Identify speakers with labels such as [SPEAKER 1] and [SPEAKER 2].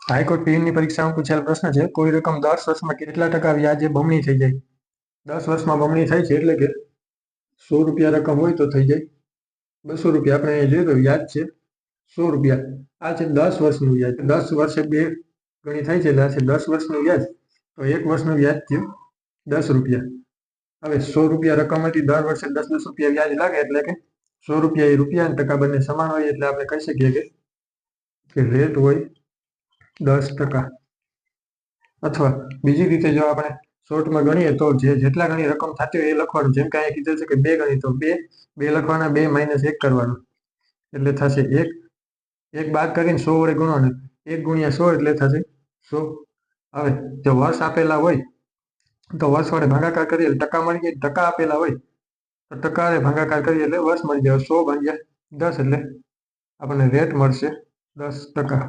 [SPEAKER 1] High court પીએમની પરીક્ષામાં પૂછાયેલ પ્રશ્ન છે, કોઈ રકમ 10 વર્ષમાં કેટલા ટકા વ્યાજે બમણી થઈ જાય? 10 વર્ષમાં બમણી થાય છે એટલે કે 100 રૂપિયા રકમ હોય તો થઈ જાય 200 રૂપિયા. આપણે અહીંયા જોઈએ તો વ્યાજ છે 100 રૂપિયા. આ છે 10 વર્ષનું વ્યાજ. 10 વર્ષે 2 ગણી થાય છે એટલે આ છે 10 વર્ષનું વ્યાજ. તો 1 વર્ષનું વ્યાજ થયું 10 રૂપિયા. હવે 100 રૂપિયા રકમ હતી, દર વર્ષે 10-10 રૂપિયા વ્યાજ લાગે એટલે કે 100 રૂપિયા એ રૂપિયા ટકા બંને સમાન હોય એટલે આપણે કહી શકીએ કે રેટ હોય 10%. અથવા બીજી રીતે જો આપણે શોર્ટમાં ગણીએ તો જેટલા ગણી રકમ થતી હોય એ લખવાનું. જેમ કે અહીંયા કીધું છે કે 2 ગણી તો 2 લખવાના, 2 - 1 કરવાનું એટલે થશે 1 બાદ કરીને 100 વડે ગુણવાનું. 1 × 100 એટલે થશે 100. હવે જો વર્ષ આપેલા હોય તો વર્ષ વડે ભાગાકાર કરીએ એટલે ટકા મળી જાય. ટકા આપેલા હોય તો ટકા વડે ભાગાકાર કરીએ એટલે વર્ષ મળી જાય. 100 × 10 એટલે આપણને રેટ મળશે 10%.